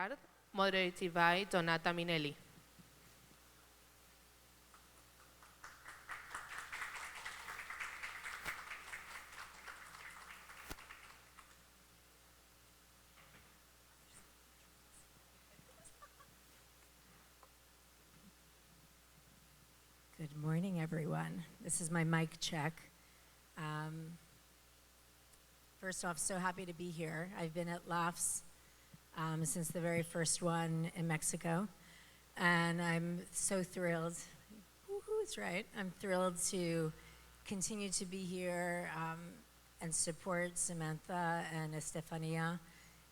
Hériad, moderated by Donata Minelli. Good morning, everyone. This is my mic check. First off, so happy to be here. I've been at Laughs since the very first one in Mexico, and I'm so thrilled. Woohoo, right. I'm thrilled to continue to be here and support Samantha and Estefania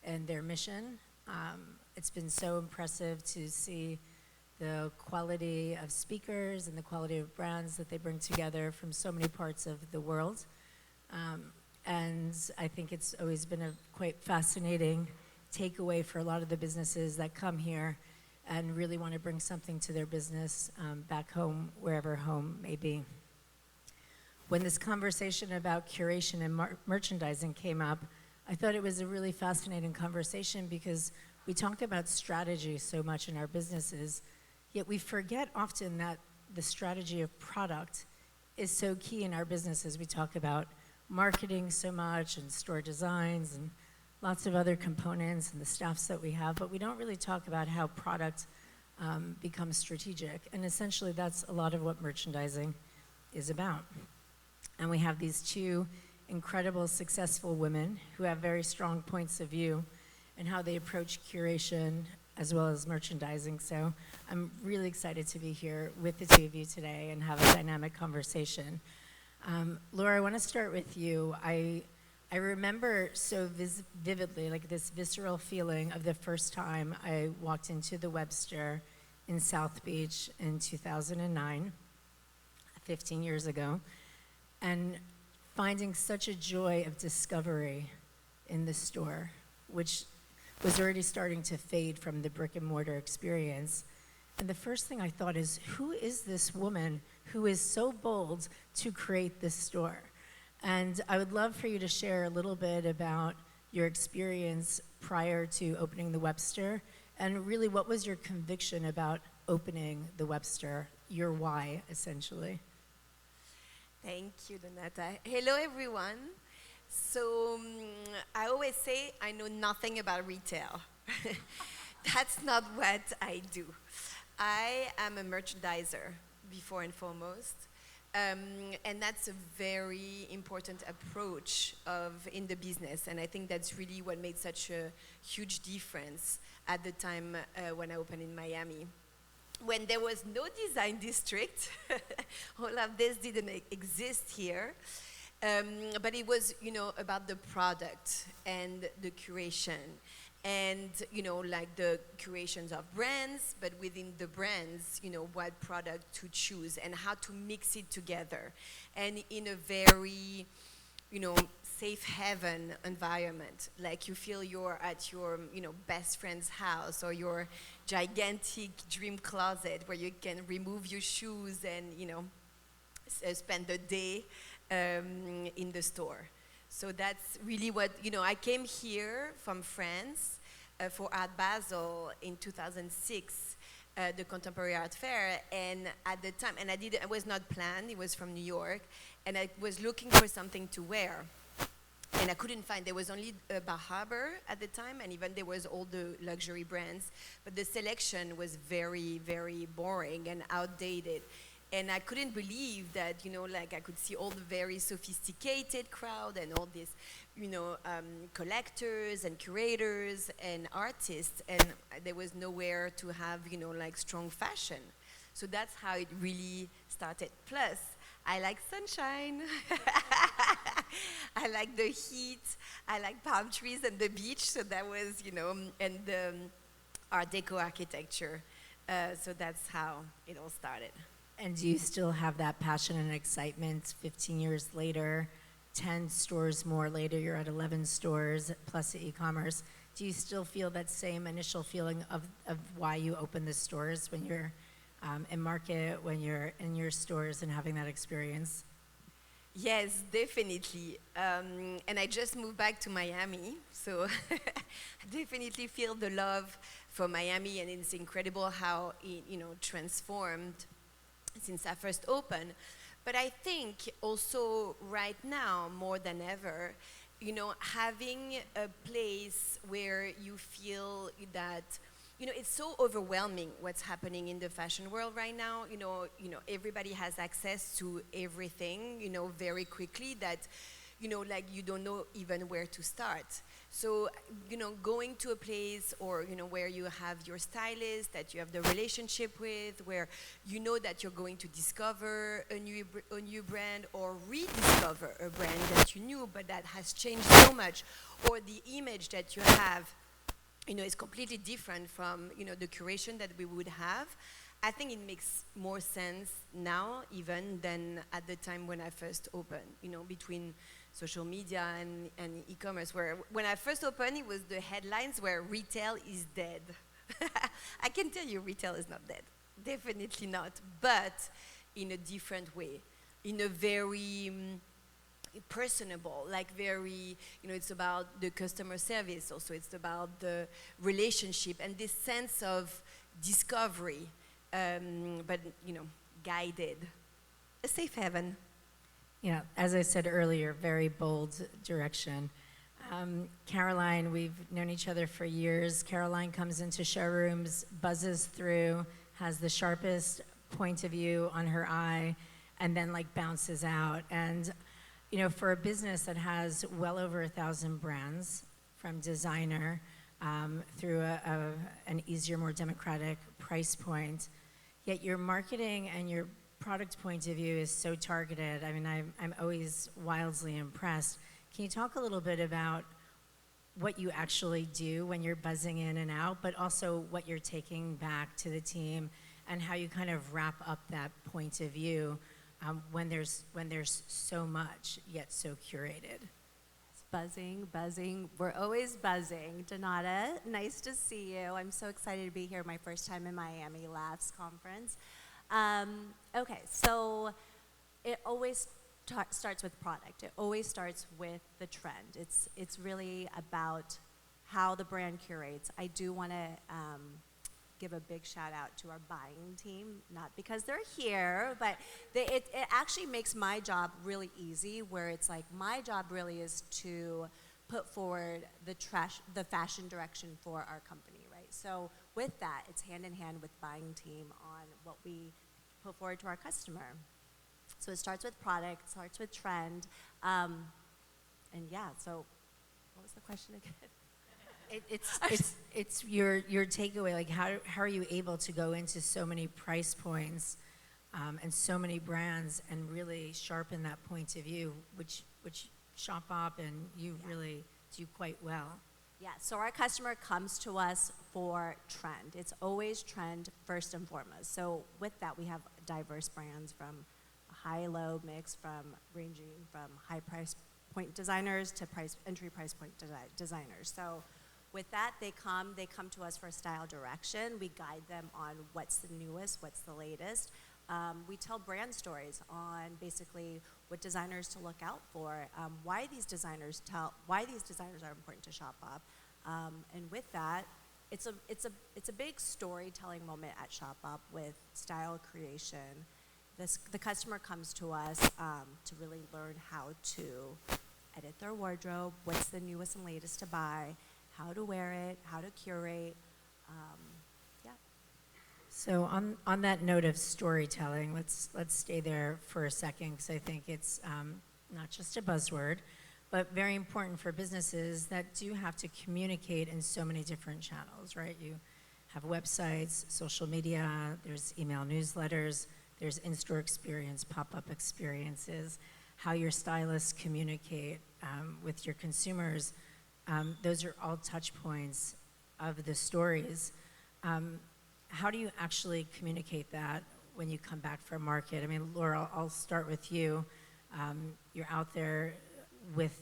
and their mission. It's been so impressive to see the quality of speakers and the quality of brands that they bring together from so many parts of the world. And I think it's always been a quite fascinating takeaway for a lot of the businesses that come here and really want to bring something to their business back home, wherever home may be. When this conversation about curation and merchandising came up, I thought it was a really fascinating conversation because we talk about strategy so much in our businesses, yet we forget often that the strategy of product is so key in our businesses. We talk about marketing so much and store designs and lots of other components and the staffs that we have, but we don't really talk about how product becomes strategic. And essentially that's a lot of what merchandising is about. And we have these two incredible, successful women who have very strong points of view and how they approach curation as well as merchandising. So I'm really excited to be here with the two of you today and have a dynamic conversation. Laure, I want to start with you. I remember so vividly, like this visceral feeling of the first time I walked into the Webster in South Beach in 2009, 15 years ago, and finding such a joy of discovery in the store, which was already starting to fade from the brick and mortar experience. And the first thing I thought is, who is this woman who is so bold to create this store? And I would love for you to share a little bit about your experience prior to opening the Webster, and really what was your conviction about opening the Webster, your why, essentially. Thank you, Donata. Hello, everyone. So I always say I know nothing about retail. That's not what I do. I am a merchandiser, before and foremost. And that's a very important approach in the business. And I think that's really what made such a huge difference at the time when I opened in Miami. When there was no design district, all of this didn't exist here. But it was, about the product and the curation. And, like the curations of brands, but within the brands, what product to choose and how to mix it together. And in a very, safe haven environment. Like you feel you're at your, best friend's house or your gigantic dream closet where you can remove your shoes and, spend the day in the store. So that's really what, I came here from France for Art Basel in 2006, the Contemporary Art Fair, and at the time, and it was not planned, it was from New York, and I was looking for something to wear. And I couldn't find, there was only Bar Harbor at the time, and even there was all the luxury brands, but the selection was very, very boring and outdated. And I couldn't believe that, I could see all the very sophisticated crowd and all these, collectors and curators and artists, and there was nowhere to have, strong fashion. So that's how it really started. Plus, I like sunshine. I like the heat. I like palm trees and the beach. So that was, and the Art Deco architecture. So that's how it all started. And do you still have that passion and excitement 15 years later, 10 stores more later, you're at 11 stores plus e-commerce. Do you still feel that same initial feeling of why you open the stores when you're in market, when you're in your stores and having that experience? Yes, definitely. And I just moved back to Miami, so I definitely feel the love from Miami, and it's incredible how it, transformed since I first opened. But I think also right now, more than ever, having a place where you feel that, it's so overwhelming what's happening in the fashion world right now. Everybody has access to everything, very quickly, that, like you don't know even where to start. So, going to a place or, where you have your stylist that you have the relationship with, where you know that you're going to discover a new brand or rediscover a brand that you knew but that has changed so much, or the image that you have, is completely different from, the curation that we would have. I think it makes more sense now even than at the time when I first opened, between social media and e-commerce, where when I first opened, it was the headlines where retail is dead. I can tell you retail is not dead, definitely not, but in a different way, in a very personable, like very, it's about the customer service also, it's about the relationship and this sense of discovery, but, guided, a safe haven. Yeah, as I said earlier, very bold direction. Caroline, we've known each other for years. Caroline comes into showrooms, buzzes through, has the sharpest point of view on her eye, and then like bounces out. And for a business that has well over 1,000 brands, from designer through an easier, more democratic price point, yet your marketing and your product point of view is so targeted. I mean, I'm always wildly impressed. Can you talk a little bit about what you actually do when you're buzzing in and out, but also what you're taking back to the team and how you kind of wrap up that point of view when there's so much yet so curated? Buzzing. We're always buzzing. Donata, nice to see you. I'm so excited to be here, my first time in Miami, Laughs Conference. Okay, so it always starts with product. It always starts with the trend. It's really about how the brand curates. I do want to give a big shout out to our buying team, not because they're here, but it actually makes my job really easy, where it's like my job really is to put forward the fashion direction for our company, right? So with that, it's hand in hand with buying team on what we put forward to our customer. So it starts with product, starts with trend, and yeah, so what was the question again? It's your takeaway. Like how are you able to go into so many price points and so many brands and really sharpen that point of view, which Shopbop and you really do quite well. Yeah, so our customer comes to us for trend. It's always trend first and foremost. So with that, we have diverse brands from a high-low mix, from ranging from high price point designers to entry price point designers. So with that, they come to us for style direction. We guide them on what's the newest, what's the latest. We tell brand stories on basically what designers to look out for, why these designers are important to Shopbop, and with that, it's a big storytelling moment at Shopbop with style creation. The customer comes to us to really learn how to edit their wardrobe, what's the newest and latest to buy, how to wear it, how to curate. So on that note of storytelling, let's stay there for a second, because I think it's not just a buzzword, but very important for businesses that do have to communicate in so many different channels, right? You have websites, social media, there's email newsletters, there's in-store experience, pop-up experiences, how your stylists communicate with your consumers. Those are all touch points of the stories. How do you actually communicate that when you come back from market? I mean, Laure, I'll start with you. You're out there with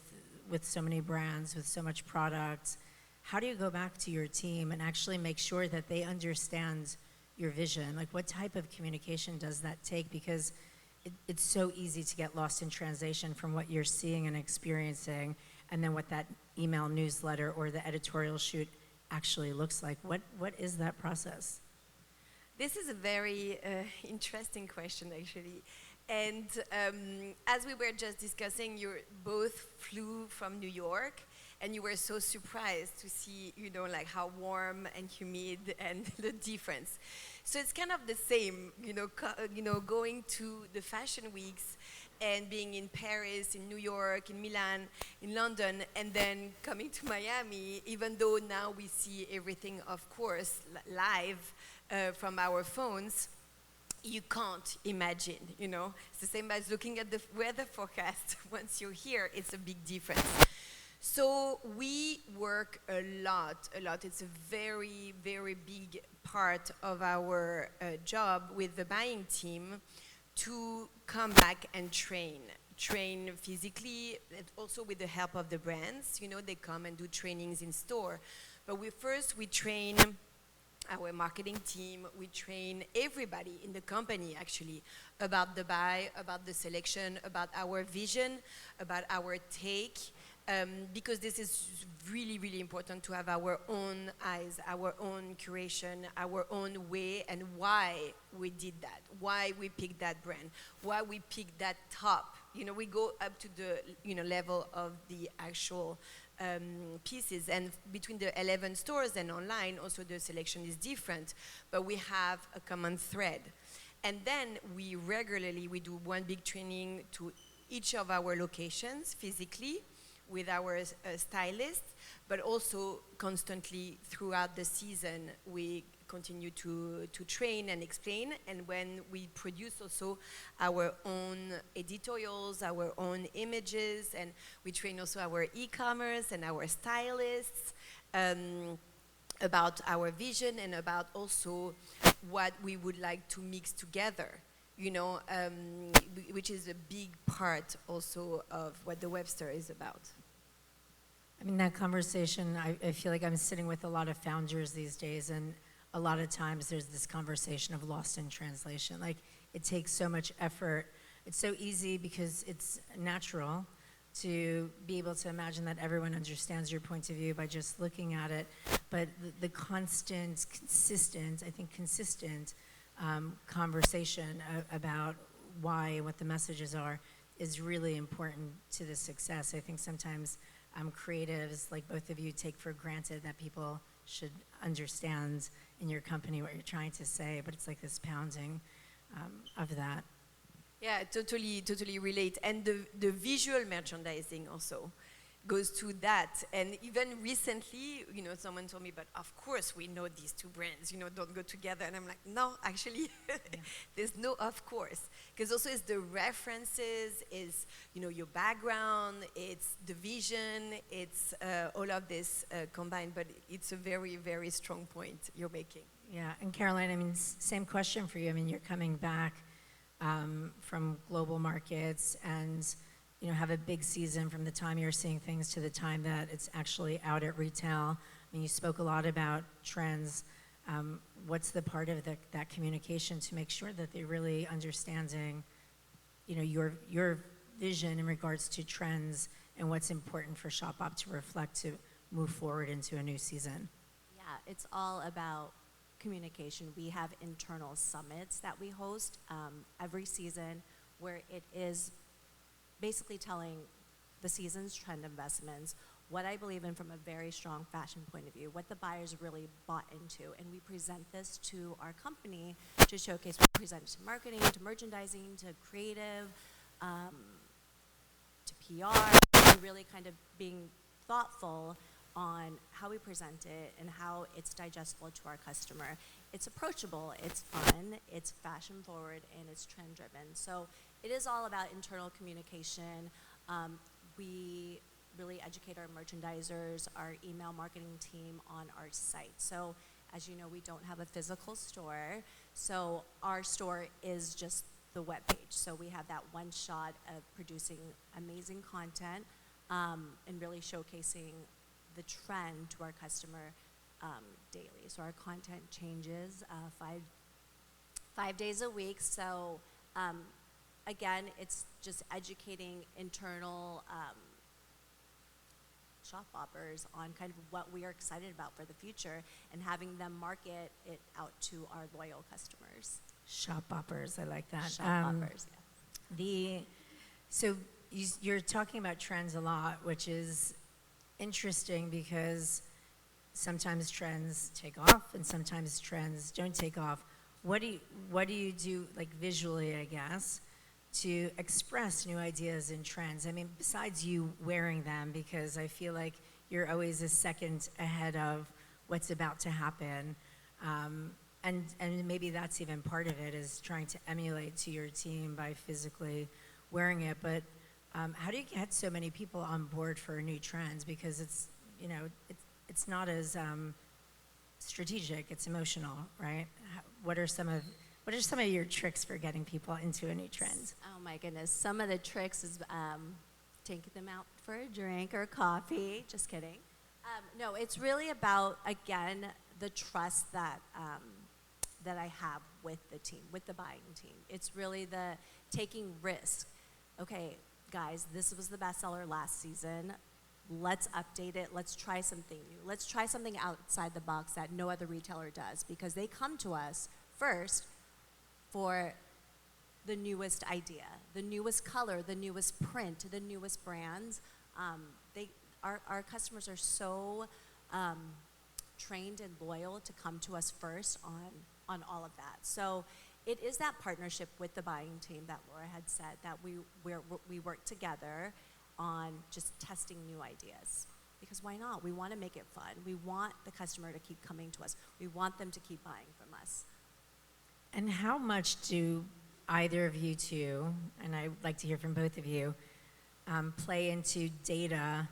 so many brands, with so much product. How do you go back to your team and actually make sure that they understand your vision? Like, what type of communication does that take? Because it's so easy to get lost in translation from what you're seeing and experiencing, and then what that email newsletter or the editorial shoot actually looks like? What is that process? This is a very interesting question, actually. And as we were just discussing, you both flew from New York, and you were so surprised to see, like how warm and humid and the difference. So it's kind of the same, going to the fashion weeks and being in Paris, in New York, in Milan, in London, and then coming to Miami, even though now we see everything, of course, live from our phones. You can't imagine, It's the same as looking at the weather forecast. Once you're here, it's a big difference. So we work a lot. It's a very, very big part of our job with the buying team to come back and train physically, and also with the help of the brands. They come and do trainings in store. But we train our marketing team, we train everybody in the company actually about the buy, about the selection, about our vision, about our take, because this is really, really important to have our own eyes, our own curation, our own way, and why we did that, why we picked that brand, why we picked that top. We go up to the level of the actual pieces, and between the 11 stores and online also the selection is different, but we have a common thread. And then we do one big training to each of our locations physically with our stylists, but also constantly throughout the season we continue to train and explain. And when we produce also our own editorials, our own images, and we train also our e-commerce and our stylists about our vision and about also what we would like to mix together, which is a big part also of what the Webster is about. I mean, that conversation, I feel like I'm sitting with a lot of founders these days, and a lot of times there's this conversation of lost in translation. Like, it takes so much effort. It's so easy because it's natural to be able to imagine that everyone understands your point of view by just looking at it. But the constant, consistent conversation about why and what the messages are is really important to the success. I think sometimes creatives, like both of you, take for granted that people should understand in your company what you're trying to say, but it's like this pounding of that. Yeah, totally relate. And the visual merchandising also goes to that. And even recently, someone told me, but of course we know these two brands, don't go together. And I'm like, no, actually, there's no of course. Because also it's the references, it's, your background, it's the vision, it's all of this combined. But it's a very, very strong point you're making. Yeah, and Caroline, I mean, same question for you. I mean, you're coming back from global markets and have a big season from the time you're seeing things to the time that it's actually out at retail. I mean, you spoke a lot about trends. What's the part of that communication to make sure that they're really understanding, your vision in regards to trends and what's important for Shopbop to reflect to move forward into a new season? Yeah, it's all about communication. We have internal summits that we host every season where it is basically telling the season's trend investments, what I believe in from a very strong fashion point of view, what the buyers really bought into. And we present this to our company to showcase. We present it to marketing, to merchandising, to creative, to PR, and really kind of being thoughtful on how we present it and how it's digestible to our customer. It's approachable, it's fun, it's fashion forward, and it's trend driven. So it is all about internal communication. We really educate our merchandisers, our email marketing team on our site. So as you know, we don't have a physical store. So our store is just the webpage. So we have that one shot of producing amazing content and really showcasing the trend to our customer daily. So our content changes 5 days a week. So again, it's just educating internal Shopboppers on kind of what we are excited about for the future and having them market it out to our loyal customers. Shopboppers, I like that. Shopboppers, yeah. So you're talking about trends a lot, which is interesting because sometimes trends take off and sometimes trends don't take off. What do you do, like visually, I guess, to express new ideas and trends? I mean, besides you wearing them, because I feel like you're always a second ahead of what's about to happen. And maybe that's even part of it, is trying to emulate to your team by physically wearing it. But how do you get so many people on board for new trends? Because it's not as strategic, it's emotional, right? What are some of your tricks for getting people into a new trend? Oh my goodness, some of the tricks is taking them out for a drink or coffee. Just kidding. No, it's really about, again, the trust that that I have with the team, with the buying team. It's really the taking risk. Okay, guys, this was the bestseller last season. Let's update it. Let's try something new. Let's try something outside the box that no other retailer does, because they come to us first for the newest idea, the newest color, the newest print, the newest brands. Our customers are so trained and loyal to come to us first on all of that. So it is that partnership with the buying team that Laura had said, that we work together on just testing new ideas. Because why not? We want to make it fun. We want the customer to keep coming to us. We want them to keep buying from us. And how much do either of you two, and I'd like to hear from both of you, play into data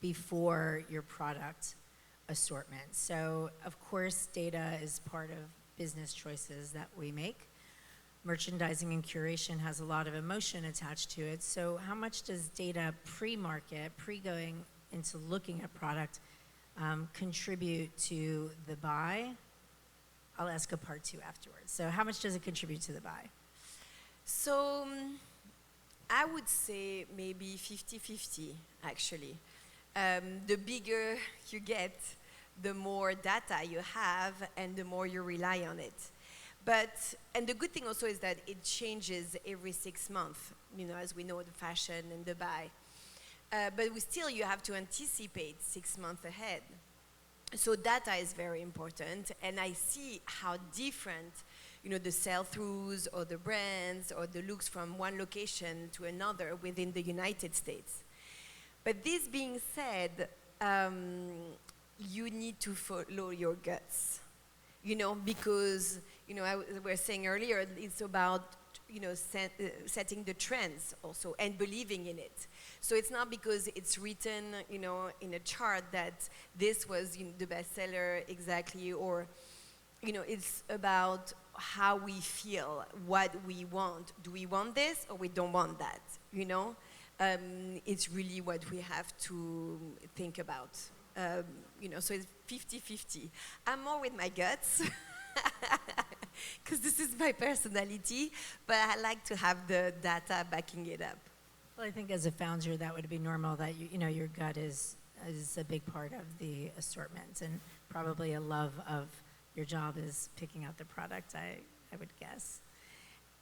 before your product assortment? So, of course, data is part of business choices that we make. Merchandising and curation has a lot of emotion attached to it. So how much does data pre-market, pre-going into looking at product, contribute to the buy? I'll ask a part two afterwards. So how much does it contribute to the buy? So I would say maybe 50-50, actually. The bigger you get, the more data you have and the more you rely on it. And the good thing also is that it changes every 6 months, as we know, the fashion and the buy. But you have to anticipate 6 months ahead. So data is very important, and I see how different, the sell-throughs or the brands or the looks from one location to another within the United States. But this being said, you need to follow your guts, because, I was saying earlier, it's about, setting the trends also and believing in it. So it's not because it's written, in a chart that this was the bestseller exactly, or, it's about how we feel, what we want. Do we want this or we don't want that, It's really what we have to think about. So it's 50-50. I'm more with my guts, because this is my personality, but I like to have the data backing it up. Well, I think as a founder, that would be normal, that your gut is a big part of the assortment, and probably a love of your job is picking out the product, I would guess.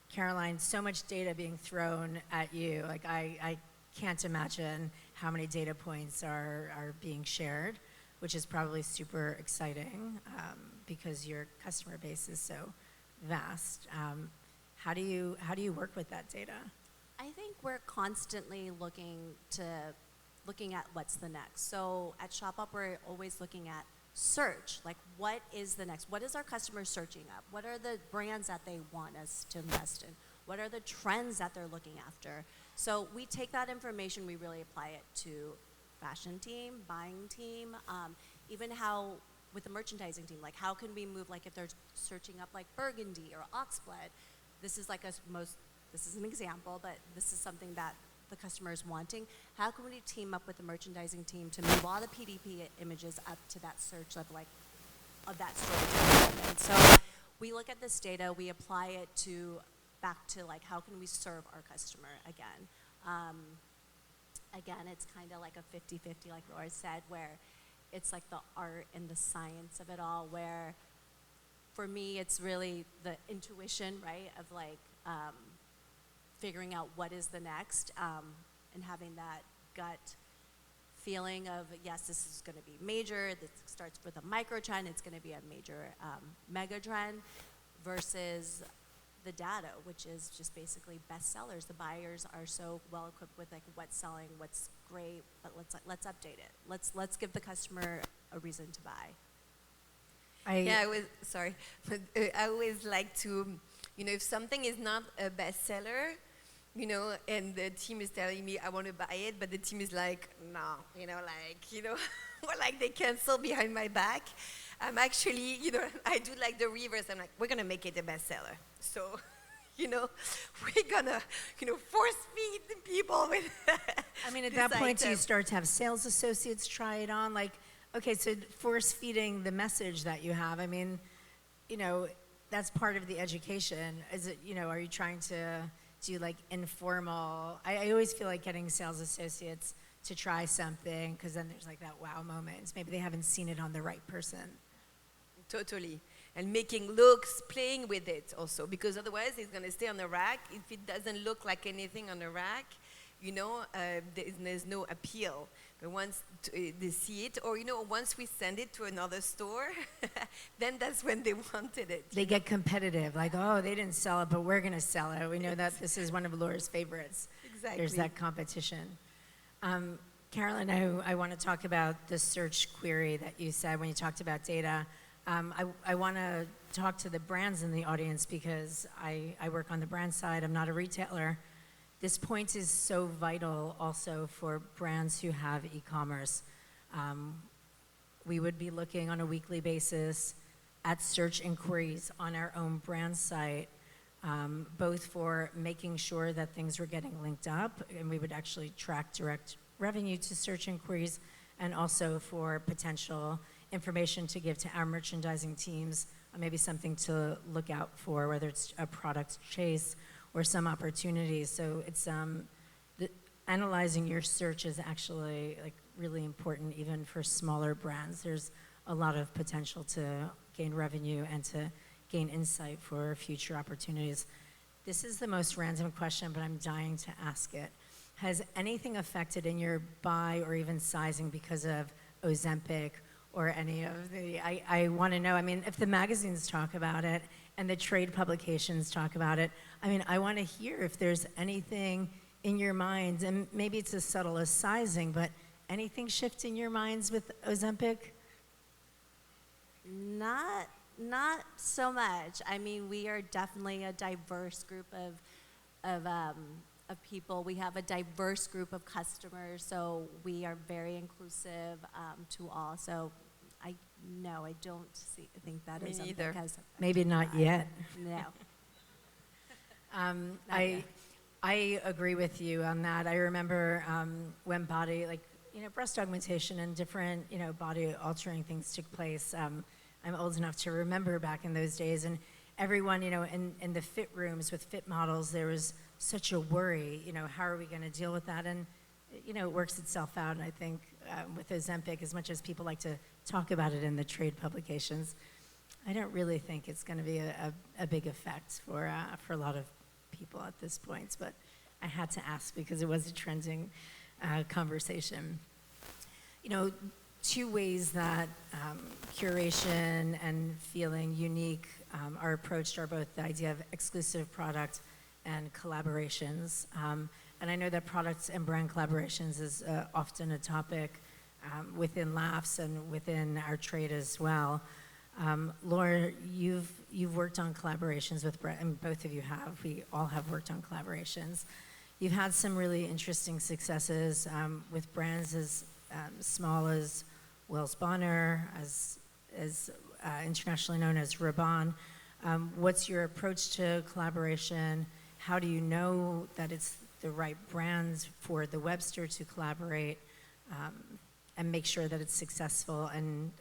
Caroline, so much data being thrown at you. Like I can't imagine how many data points are being shared, which is probably super exciting, because your customer base is so vast. How do you work with that data? I think we're constantly looking at what's the next. So at Shopbop, we're always looking at search, like what is the next? What is our customer searching up? What are the brands that they want us to invest in? What are the trends that they're looking after? So we take that information, we really apply it to fashion team, buying team, even how with the merchandising team, like how can we move, like if they're searching up like burgundy or oxblood, this is an example, but this is something that the customer is wanting. How can we team up with the merchandising team to move all the PDP images up to that search of that storytelling? And so we look at this data, we apply it back to like how can we serve our customer again. again, it's kind of like a 50-50, like Laura said, where it's like the art and the science of it all, where for me, it's really the intuition, right, of like figuring out what is the next and having that gut feeling of, yes, this is going to be major. This starts with a micro trend. It's going to be a major mega trend versus the data, which is just basically bestsellers. The buyers are so well equipped with like what's selling, what's great, but let's update it. Let's give the customer a reason to buy. But I always like to, if something is not a bestseller, and the team is telling me I want to buy it, but the team is like, no, or like they cancel behind my back. I'm actually, I do like the reverse. I'm like, we're gonna make it a bestseller. So, we're gonna, force feed the people with. I mean, at that point, do you start to have sales associates try it on? Like, okay, so force feeding the message that you have. I mean, that's part of the education. Is it, are you trying to do like informal? I always feel like getting sales associates to try something, because then there's like that wow moment. Maybe they haven't seen it on the right person. Totally. And making looks, playing with it also, because otherwise it's going to stay on the rack. If it doesn't look like anything on the rack, there's no appeal. But once they see it, or once we send it to another store, then that's when they wanted it. They get competitive, like, oh, they didn't sell it, but we're going to sell it. We know that this is one of Laure's favorites. Exactly. There's that competition. Carolyn, I want to talk about the search query that you said when you talked about data. I want to talk to the brands in the audience, because I work on the brand side. I'm not a retailer. This point is so vital also for brands who have e-commerce. We would be looking on a weekly basis at search inquiries on our own brand site, both for making sure that things were getting linked up, and we would actually track direct revenue to search inquiries, and also for potential information to give to our merchandising teams, maybe something to look out for, whether it's a product chase or some opportunities. So it's analyzing your search is actually like really important, even for smaller brands. There's a lot of potential to gain revenue and to gain insight for future opportunities. This is the most random question, but I'm dying to ask it. Has anything affected in your buy or even sizing because of Ozempic or any of the, I want to know, I mean, if the magazines talk about it and the trade publications talk about it, I mean, I want to hear if there's anything in your minds, and maybe it's as subtle as sizing, but anything shift in your minds with Ozempic? Not so much. I mean, we are definitely a diverse group of people. We have a diverse group of customers, so we are very inclusive to all. So I don't think that Me is something neither. has Maybe not yet. No. I agree with you on that. I remember when body, breast augmentation and different, body altering things took place. I'm old enough to remember back in those days, and everyone, in the fit rooms with fit models, there was such a worry, how are we going to deal with that? And, it works itself out. And I think with Ozempic, as much as people like to talk about it in the trade publications, I don't really think it's going to be a big effect for a lot of people at this point. But I had to ask because it was a trending conversation. Two ways that curation and feeling unique are approached are both the idea of exclusive product and collaborations. And I know that products and brand collaborations is often a topic within Laughs and within our trade as well. Laure, you've worked on collaborations with brands, and both of you have. We all have worked on collaborations. You've had some really interesting successes with brands as small as Wells Bonner, as internationally known as Rabanne. What's your approach to collaboration? How do you know that it's the right brands for the Webster to collaborate and make sure that it's successful and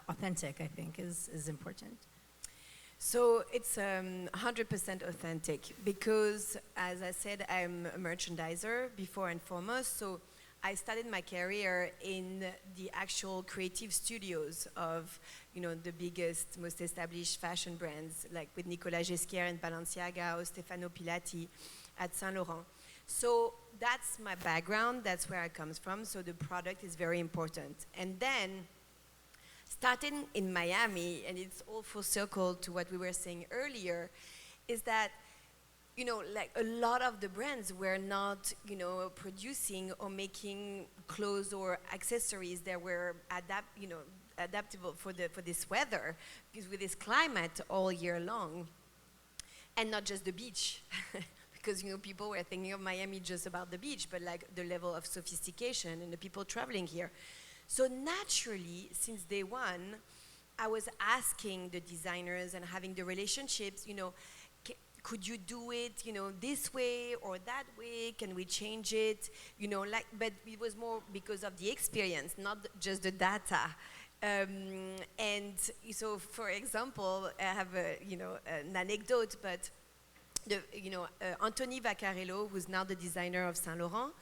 authentic, I think, is important. So it's 100% authentic because, as I said, I'm a merchandiser before and foremost. So I started my career in the actual creative studios of, the biggest, most established fashion brands, like with Nicolas Ghesquière and Balenciaga or Stefano Pilati at Saint Laurent. So that's my background, that's where I comes from, so the product is very important. And then, starting in Miami, and it's all full circle to what we were saying earlier, is that like a lot of the brands were not, producing or making clothes or accessories that were adaptable for this weather, because with this climate all year long, and not just the beach, because people were thinking of Miami just about the beach, but like the level of sophistication and the people traveling here. So naturally, since day one, I was asking the designers and having the relationships, could you do it, this way or that way? Can we change it? But it was more because of the experience, not just the data. And so, for example, I have an anecdote, but Anthony Vaccarello, who's now the designer of Saint Laurent,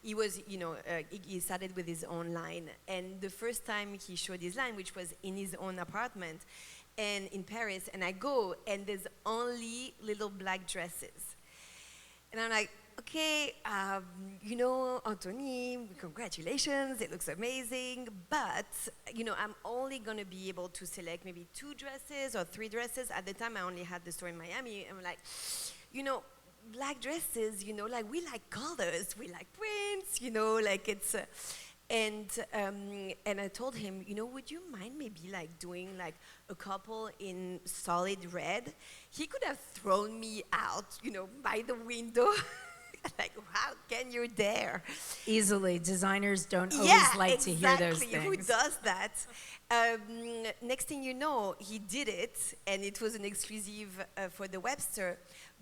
he was, he started with his own line. And the first time he showed his line, which was in his own apartment, and in Paris, and I go, and there's only little black dresses. And I'm like, okay, Anthony, congratulations, it looks amazing, but, I'm only gonna be able to select maybe 2 dresses or 3 dresses. At the time, I only had the store in Miami, and I'm like, black dresses, like we like colors, we like prints, like it's... And I told him, would you mind maybe like doing like a couple in solid red? He could have thrown me out, by the window. Like, how can you dare? Easily. Designers don't always like to hear those things. Who does that? Next thing you know, he did it, and it was an exclusive for the Webster.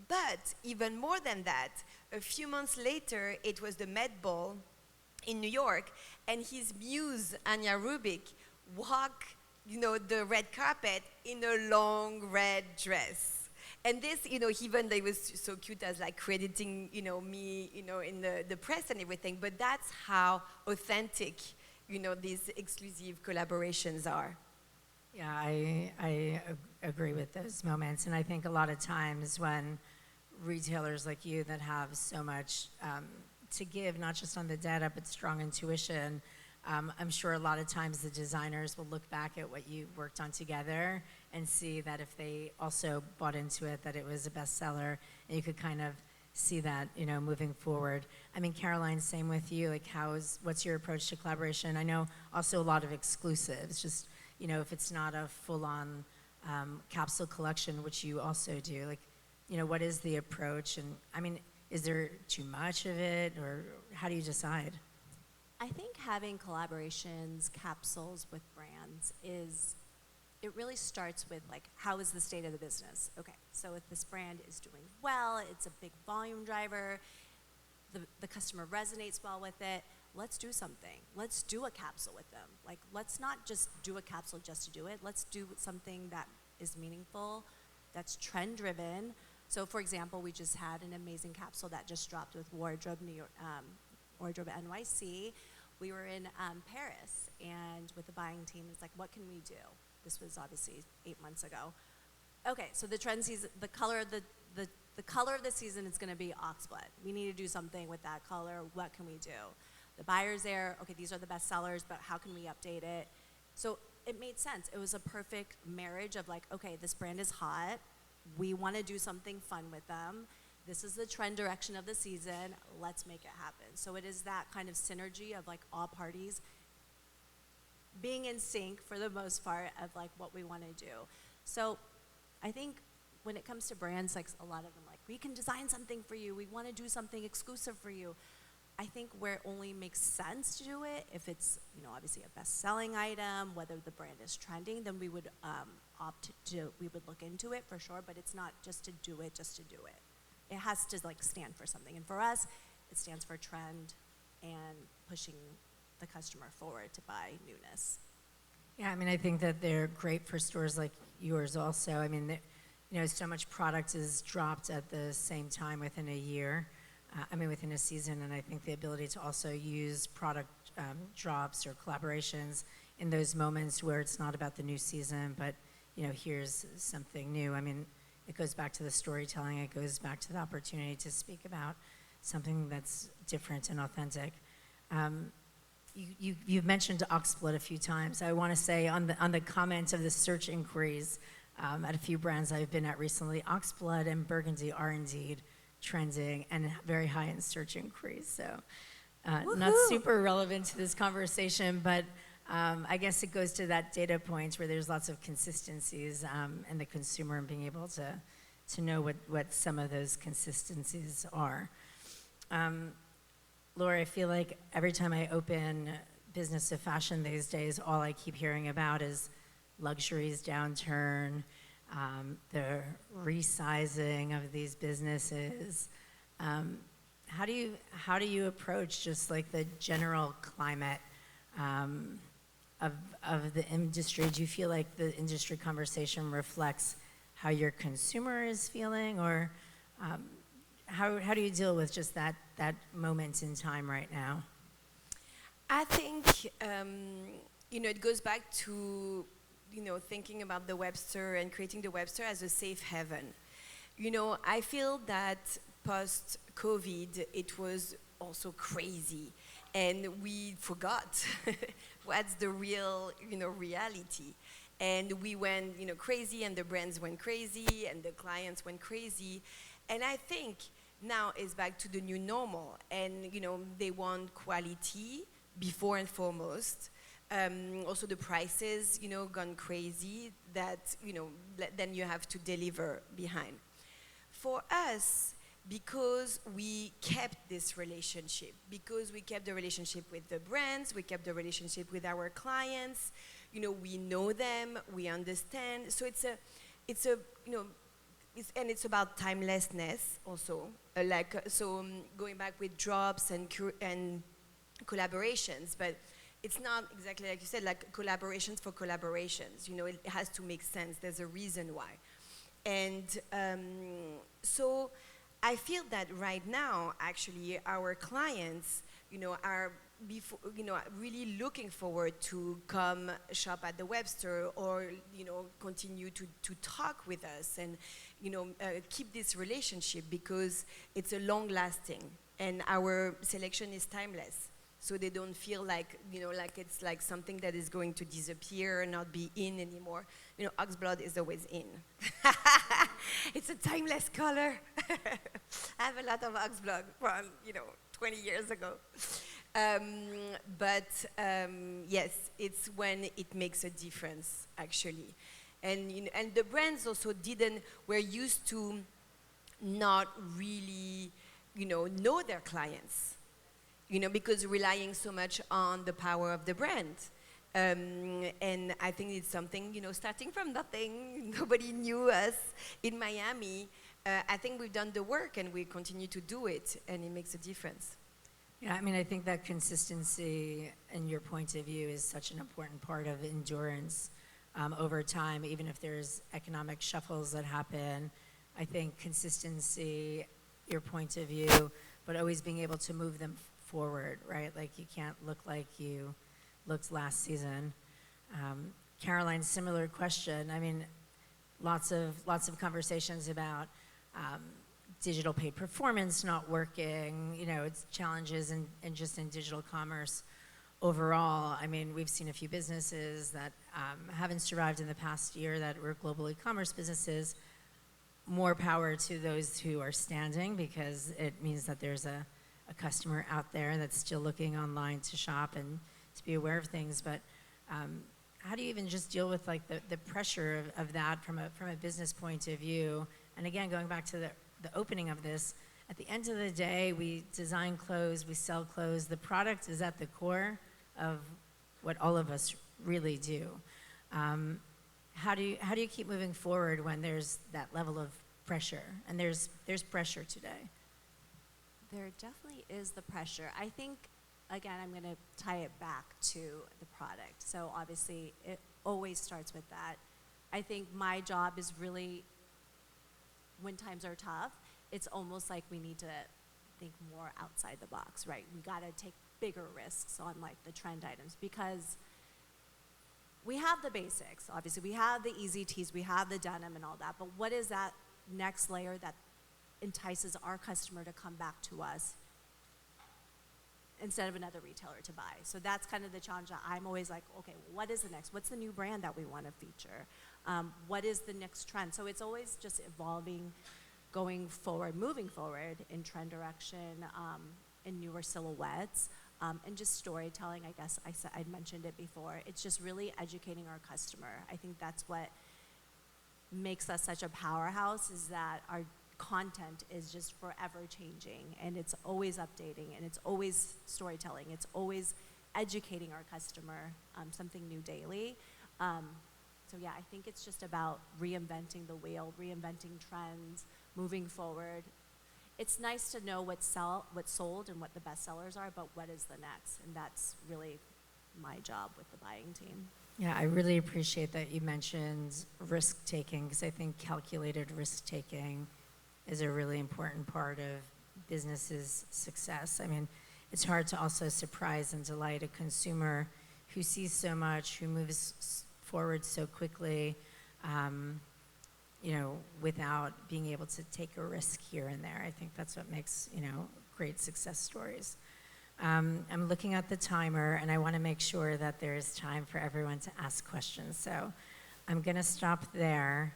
But even more than that, a few months later, it was the Met Ball in New York, and his muse, Anya Rubik, walked, the red carpet in a long red dress. And this, even they was so cute as like crediting, me, in the press and everything, but that's how authentic, these exclusive collaborations are. Yeah, I agree with those moments, and I think a lot of times when retailers like you that have so much to give, not just on the data, but strong intuition. I'm sure a lot of times the designers will look back at what you worked on together and see that if they also bought into it, that it was a bestseller, and you could kind of see that, moving forward. I mean, Caroline, same with you. Like, what's your approach to collaboration? I know also a lot of exclusives, just, if it's not a full-on capsule collection, which you also do, like, what is the approach? And I mean, is there too much of it, or how do you decide? I think having collaborations, capsules with brands it really starts with like, how is the state of the business? Okay, so if this brand is doing well, it's a big volume driver, the customer resonates well with it, let's do something. Let's do a capsule with them. Like, let's not just do a capsule just to do it. Let's do something that is meaningful, that's trend driven. So, for example, we just had an amazing capsule that just dropped with Wardrobe New York, Wardrobe NYC. We were in Paris, and with the buying team, it's like, what can we do? This was obviously 8 months ago. Okay, so the trend season, the color of the season is going to be oxblood. We need to do something with that color. What can we do? The buyer's there. Okay, these are the best sellers, but how can we update it? So it made sense. It was a perfect marriage of like, okay, this brand is hot. We want to do something fun with them. This is the trend direction of the season. Let's make it happen. So it is that kind of synergy of like all parties being in sync for the most part of like what we want to do. So I think when it comes to brands, like a lot of them like, we can design something for you. We want to do something exclusive for you. I think where it only makes sense to do it, if it's, obviously a best-selling item, whether the brand is trending, then we would we would look into it for sure, but it's not just to do it, just to do it. It has to like stand for something. And for us, it stands for trend and pushing the customer forward to buy newness. Yeah, I mean, I think that they're great for stores like yours also. I mean, so much product is dropped at the same time within a year. within a season, and I think the ability to also use product drops or collaborations in those moments where it's not about the new season, but here's something new. I mean, it goes back to the storytelling. It goes back to the opportunity to speak about something that's different and authentic. You've mentioned Oxblood a few times. I want to say on the comment of the search inquiries at a few brands I've been at recently, Oxblood and Burgundy are indeed trending and very high in search inquiries. So not super relevant to this conversation, but I guess it goes to that data point where there's lots of consistencies in the consumer and being able to know what some of those consistencies are. Laure, I feel like every time I open Business of Fashion these days, all I keep hearing about is luxury's downturn, the resizing of these businesses. How do you approach just like the general climate of the industry? Do you feel like the industry conversation reflects how your consumer is feeling, or how do you deal with just that moment in time right now? I think, it goes back to, thinking about the Webster and creating the Webster as a safe haven. I feel that post-COVID, it was also crazy, and we forgot what's the real, reality. And we went, crazy, and the brands went crazy, and the clients went crazy. And I think now it's back to the new normal, and they want quality before and foremost. Also the prices, gone crazy. That then you have to deliver behind. For us, because we kept this relationship, because we kept the relationship with the brands, we kept the relationship with our clients. We know them, we understand. So it's about timelessness also. Going back with drops and collaborations, but it's not exactly like you said, like collaborations for collaborations. It has to make sense. There's a reason why. And so I feel that right now, actually, our clients, are really looking forward to come shop at the Webster, or continue to talk with us and keep this relationship, because it's a long lasting and our selection is timeless. So they don't feel like like it's like something that is going to disappear, not be in anymore. Oxblood is always in. It's a timeless color. I have a lot of Oxblood from 20 years ago. Yes, it's when it makes a difference, actually. And and the brands also were used to not really, know their clients, because relying so much on the power of the brand. And I think it's something, starting from nothing, nobody knew us in Miami. I think we've done the work and we continue to do it, and it makes a difference. Yeah, I think that consistency in your point of view is such an important part of endurance over time, even if there's economic shuffles that happen. I think consistency, your point of view, but always being able to move them forward, right? Like you can't look like you looked last season. Caroline, similar question. Lots of conversations about digital paid performance not working, it's challenges in just in digital commerce overall. We've seen a few businesses that haven't survived in the past year that were global e-commerce businesses. More power to those who are standing, because it means that there's a customer out there that's still looking online to shop and to be aware of things. But how do you even just deal with like the pressure of that from a business point of view? And again, going back to the opening of this, at the end of the day, we design clothes, we sell clothes. The product is at the core of what all of us really do. How do you keep moving forward when there's that level of pressure? And there's pressure today. There definitely is the pressure. I think, again, I'm going to tie it back to the product. So obviously, it always starts with that. I think my job is really, when times are tough, it's almost like we need to think more outside the box, right? We got to take bigger risks on like the trend items because we have the basics. Obviously, we have the easy tees, we have the denim and all that, but what is that next layer that entices our customer to come back to us instead of another retailer to buy? So that's kind of the challenge that I'm always like, okay, what is the next? What's the new brand that we want to feature? What is the next trend? So it's always just evolving, going forward, moving forward in trend direction, in newer silhouettes, and just storytelling. I guess I mentioned it before. It's just really educating our customer. I think that's what makes us such a powerhouse, is that our content is just forever changing, and it's always updating, and it's always storytelling. It's always educating our customer, something new daily. So yeah, I think it's just about reinventing the wheel, reinventing trends, moving forward. It's nice to know what's sold and what the best sellers are, but what is the next? And that's really my job with the buying team. Yeah, I really appreciate that you mentioned risk-taking, because I think calculated risk-taking is a really important part of business's success. I mean, it's hard to also surprise and delight a consumer who sees so much, who moves forward so quickly, without being able to take a risk here and there. I think that's what makes, great success stories. I'm looking at the timer, and I want to make sure that there is time for everyone to ask questions. So I'm going to stop there.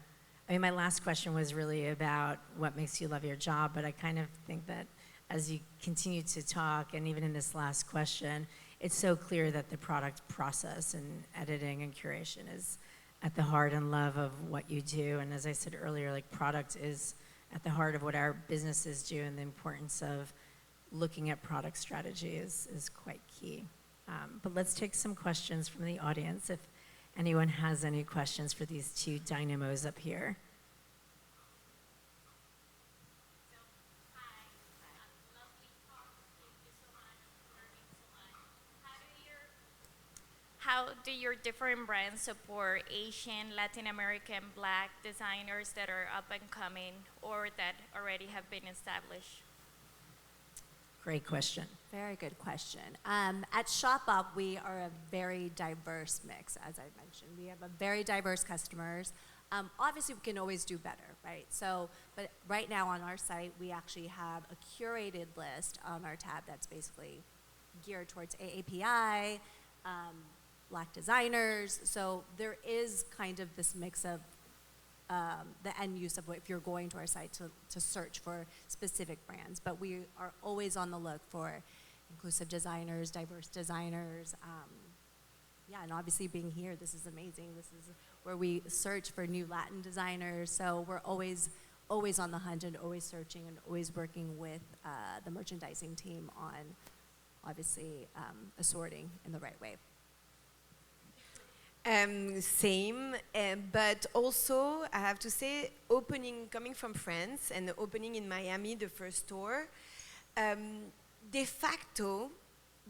I mean, my last question was really about what makes you love your job, but I kind of think that as you continue to talk, and even in this last question, it's so clear that the product process and editing and curation is at the heart and love of what you do. And as I said earlier, like, product is at the heart of what our businesses do, and the importance of looking at product strategy is quite key. But let's take some questions from the audience if anyone has any questions for these two dynamos up here. How do your different brands support Asian, Latin American, Black designers that are up and coming or that already have been established? Great question. Very good question. At Shopbop, we are a very diverse mix, as I mentioned. We have a very diverse customers. Obviously, we can always do better, right? So, but right now on our site, we actually have a curated list on our tab that's basically geared towards AAPI, Black designers. So there is kind of this mix of the end use of what, if you're going to our site to search for specific brands. But we are always on the look for inclusive designers, diverse designers. And obviously being here, this is amazing. This is where we search for new Latin designers. So we're always on the hunt and always searching and always working with the merchandising team on obviously assorting in the right way. Same, but also I have to say, coming from France and opening in Miami, the first store, de facto,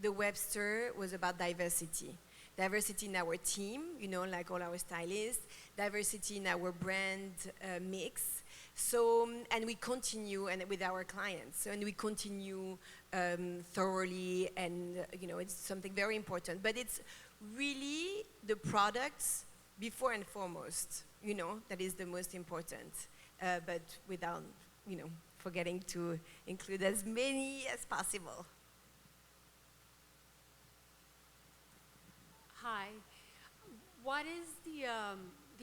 the Webster was about diversity. Diversity in our team, like all our stylists, diversity in our brand mix. So, and we continue and with our clients, and we continue thoroughly, and it's something very important. But it's really the products before and foremost, that is the most important. But without, forgetting to include as many as possible. Hi. What is the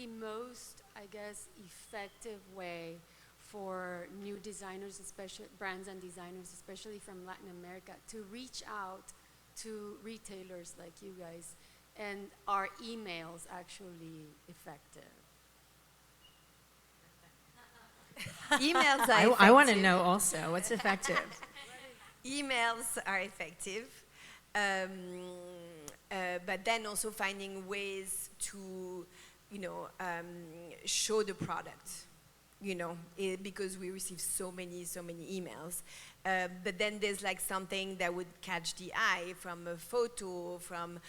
most, I guess, effective way for new designers, especially brands and designers, especially from Latin America, to reach out to retailers like you guys? And are emails actually effective? Emails are effective. I want to know also, what's effective? Emails are effective. But then also finding ways to, show the product, because we receive so many emails. But then there's like something that would catch the eye from a photo, from,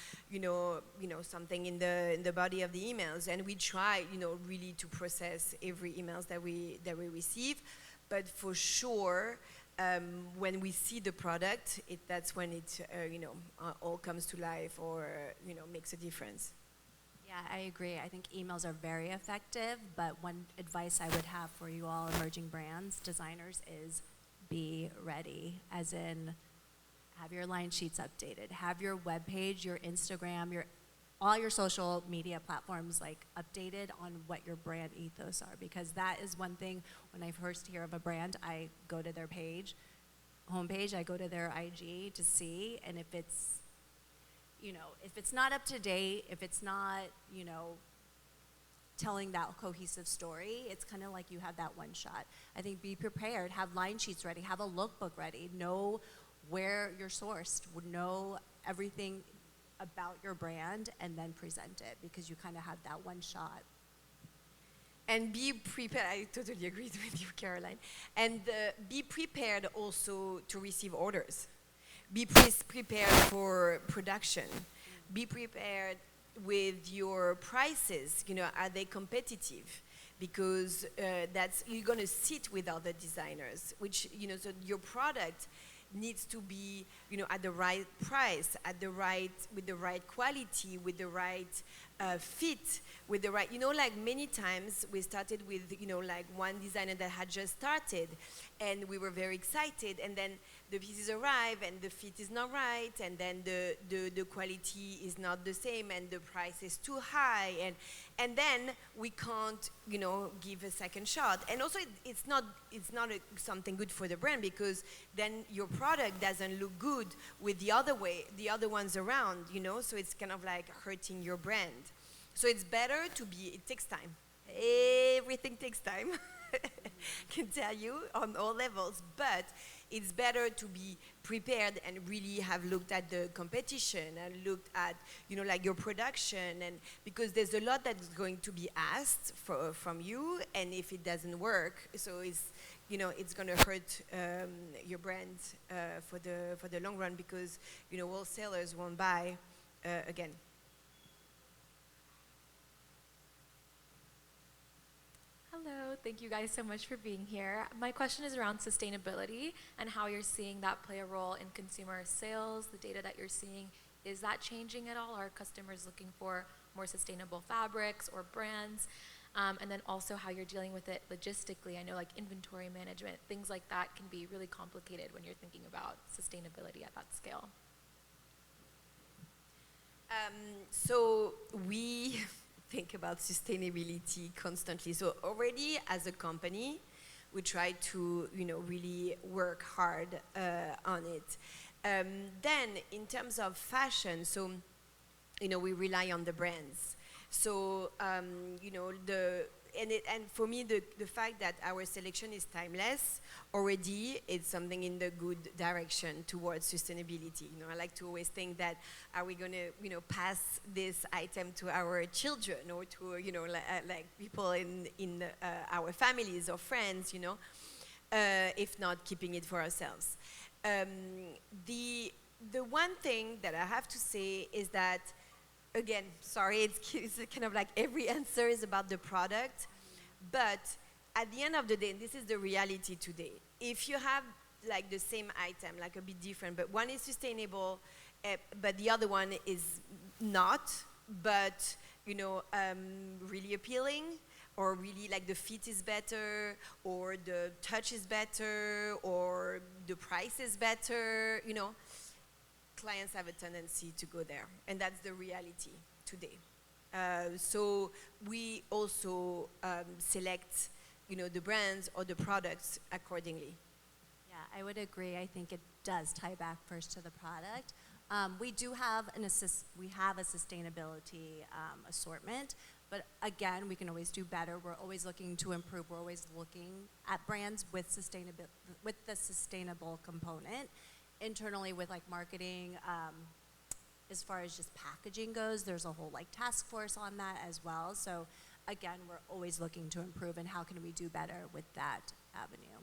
something in the body of the emails. And we try, really to process every emails that we receive. But for sure, when we see the product, that's when it all comes to life, or makes a difference. Yeah, I agree. I think emails are very effective, but one advice I would have for you all emerging brands, designers, is be ready, as in have your line sheets updated, have your webpage, your Instagram, all your social media platforms like updated on what your brand ethos are, because that is one thing. When I first hear of a brand, I go to their homepage, I go to their IG to see, and if it's not up to date, if it's not, telling that cohesive story, it's kind of like you have that one shot. I think be prepared, have line sheets ready, have a lookbook ready, know where you're sourced, know everything about your brand, and then present it, because you kind of have that one shot. And be prepared. I totally agree with you, Caroline. And be prepared also to receive orders. Be prepared for production. Be prepared with your prices. Are they competitive? Because you're going to sit with other designers, which, so your product needs to be, at the right price, with the right quality, with the right fit, with the right, like many times we started with, like one designer that had just started, and we were very excited, and then the pieces arrive and the fit is not right, and then the quality is not the same, and the price is too high, and then we can't, give a second shot. And also it's not something good for the brand, because then your product doesn't look good with the other ones around, so it's kind of like hurting your brand. So it's better it takes time. Everything takes time. Can tell you on all levels, but it's better to be prepared and really have looked at the competition and looked at, like your production, and because there's a lot that's going to be asked from you, and if it doesn't work, so it's going to hurt your brand for the long run, because wholesalers won't buy again. Hello, thank you guys so much for being here. My question is around sustainability and how you're seeing that play a role in consumer sales, the data that you're seeing. Is that changing at all? Are customers looking for more sustainable fabrics or brands? And then also how you're dealing with it logistically. I know like inventory management, things like that can be really complicated when you're thinking about sustainability at that scale. So we think about sustainability constantly. So already as a company, we try to really work hard on it. Then in terms of fashion, so we rely on the brands. So and for me, the fact that our selection is timeless already is something in the good direction towards sustainability. I like to always think that, are we going to pass this item to our children, or to like people in our families or friends, if not keeping it for ourselves. The one thing that I have to say is that, again, sorry, it's kind of like every answer is about the product, but at the end of the day, and this is the reality today, if you have like the same item, like a bit different, but one is sustainable, but the other one is not, but really appealing, or really like the fit is better, or the touch is better, or the price is better, clients have a tendency to go there, and that's the reality today. So we also select, the brands or the products accordingly. Yeah, I would agree. I think it does tie back first to the product. We do have a sustainability assortment, but again, we can always do better. We're always looking to improve. We're always looking at brands with the sustainable component. Internally with like marketing, as far as just packaging goes, there's a whole like task force on that as well. So again, we're always looking to improve, and how can we do better with that avenue.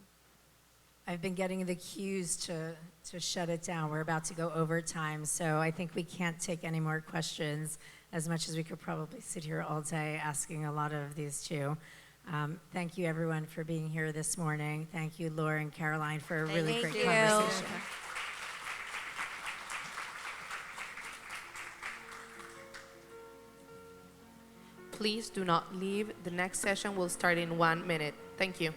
I've been getting the cues to shut it down. We're about to go overtime, so I think we can't take any more questions, as much as we could probably sit here all day asking a lot of these two. Thank you, everyone, for being here this morning. Thank you, Laure and Caroline, for a really Thank great you. conversation. Please do not leave. The next session will start in 1 minute. Thank you.